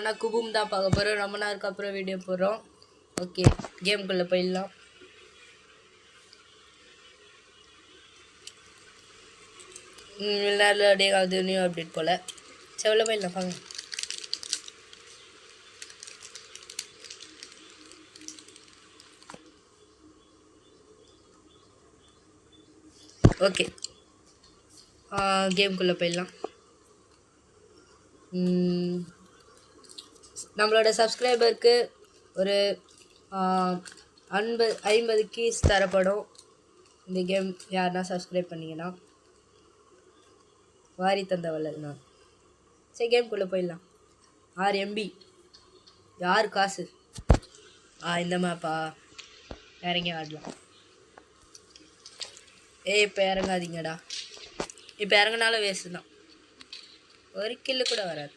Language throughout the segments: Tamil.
ஆனால் குபும் தான் பார்க்க போகிறோம். ரொம்ப நேரத்துக்கு அப்புறம் வீடியோ போடுறோம். ஓகே, கேமுக்குள்ளே போயிடலாம். விளையாடே அது நியூ அப்டேட் போல். செவல போயிடலாம் பாங்க. ஓகே, கேமுக்குள்ளே போயிடலாம். நம்மளோட சப்ஸ்கிரைபருக்கு ஒரு 50 கீஸ் தரப்படும். இந்த கேம் யாருன்னா சப்ஸ்கிரைப் பண்ணிங்கன்னா வாரி தந்த வள்ளல் நான். சரி, கேமுக்குள்ளே போயிடலாம். 6 MB யார் காசு? இந்த மேப்பா இறங்கி ஆடலாம். இப்போ இறங்காதீங்கடா. இப்போ இறங்கினாலும் வேஸ்ட்டு தான். ஒரு கில்லு கூட வராது.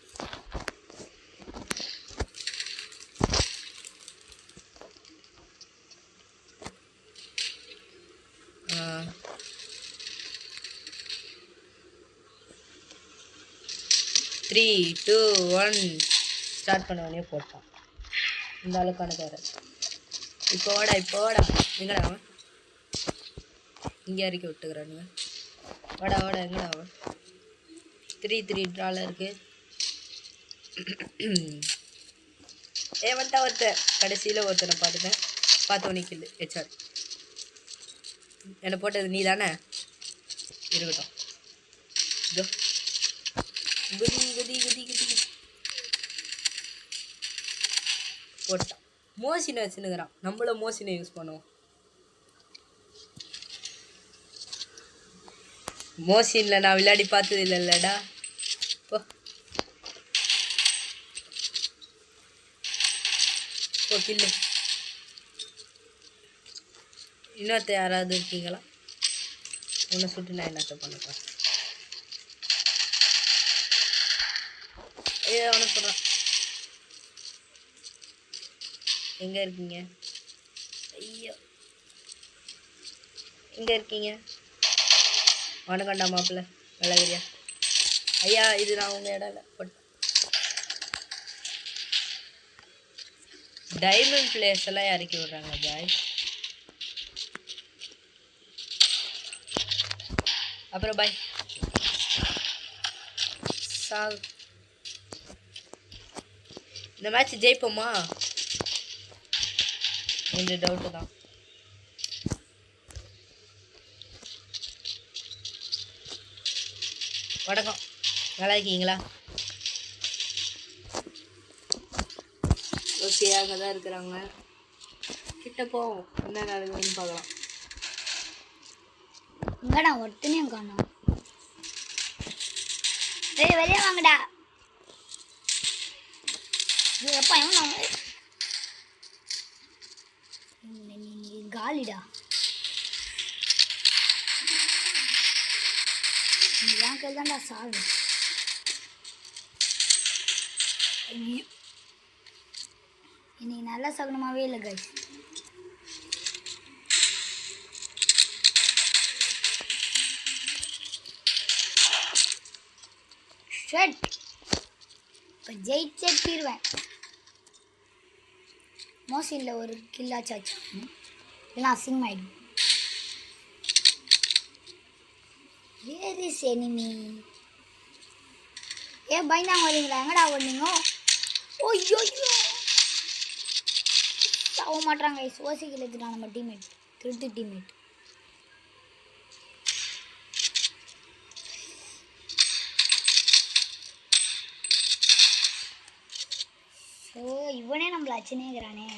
த்ரீ 2 1 ஸ்டார்ட் பண்ணவனே போட்டான். இந்த அளவுக்கான வர இப்போ வாடா எங்கடா அவன்? இங்கே இறக்கி விட்டுக்கிறானுங்க. வாடா எங்கடா அவன்? 3 ட்ரால இருக்கு. வந்துட்டா ஒருத்தன். கடைசியில் ஒருத்தனை பார்த்தவனே கில்லு ஹெச்ஆர். என்னை போட்டது நீ தானே? இருக்கட்டும். இதோ குதி போட்டான். மோசினை வச்சுன்னுக்கிறான். நம்மளும் மோசினை யூஸ் பண்ணுவோம். மோசினில் நான் விளையாடி பார்த்தது இல்லைல்லடா. ஓ கில்லு. இன்னொருத்த யாராவது இருக்கீங்களா? உன்னை சுட்டு நான் என்னத்த பண்ணப்பா? அவனை சொல்கிறான். எங்கே இருக்கீங்க? ஐயோ, எங்கே இருக்கீங்க? வணக்கண்டா மாப்பிள்ள, நல்லகிரியா? ஐயா, இது நான் உங்கள் இடம் இல்லை. போட்டேன். டைமண்ட் பிளேஸ் எல்லாம் இறக்கி விட்றாங்க பாய். அப்புறம் பாய் இந்த மேட்ச் ஜெயிப்போமா? இந்த டவுட்டு தான். வணக்கம், நல்லா இருக்கீங்களா? ஓகே, அங்கே தான் இருக்கிறாங்க. கிட்ட போவோம், என்ன நடக்குதுன்னு பார்க்கலாம். இங்கடா ஒருத்தனையும் காணோம். வெளியே வாங்கடா. எப்பா காலிடா. என் கையில் தான்டா சாகு. இன்னைக்கு நல்லா சகுனமாகவே இல்லை கைஸ். ஷட், இப்போ ஜெயிச்சே தீருவேன். மோசினில் ஒரு கில்லாச்சாச்சு இல்லைனா அசிங்கமாயிடும். Where is enemy? ஏன் பயந்தாங்க வரீங்களா? எங்கடா ஓடுனீங்க? ஓய்யோ, சாக மாட்டாங்க. ஓசிக்கில் எடுத்துட்டான் நம்ம டீம்மேட், திருட்டு டீம்மேட். ஸோ இவனே நம்மள அச்சுனேங்கிறானே.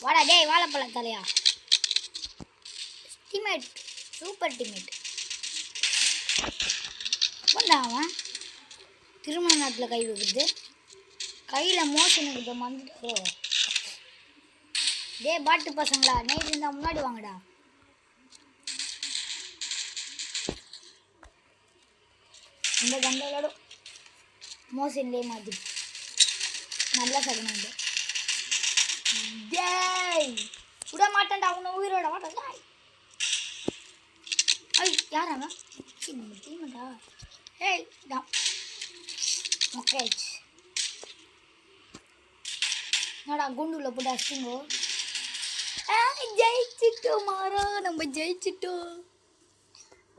வாடா டேய், வாழைப்பழ தலையா. Teammate, super teammate. வந்தா அவன் திருமண நாட்டில் கை வைக்குது. கையில் மோசனுக்கு வந்துட்டோ. டே பாட்டு பசங்களா, நைட் இருந்தால் முன்னாடி வாங்கடா. இந்த கண்டை விளாடும் மோசன்லேயே மாதிரி நல்லா சகனம். டேய் விட மாட்டேன்டா உன்னை, உயிரோட மாட்டேன்டா. ஐய் யாராங்க? நம்ம டீமடா. ஏய் மொக்காயிடுச்சு. என்னடா குண்டுல போட்டு அடிச்சிங்கோ. ஜெயிச்சிட்டோம் மாறா, நம்ம ஜெயிச்சிட்டோம்.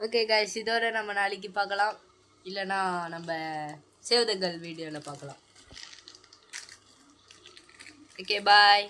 ஓகே கைஸ், இதோட நம்ம நாளைக்கு பார்க்கலாம், இல்லைனா நம்ம சேவ் த கேர்ள் வீடியோவில் பார்க்கலாம். Okay bye.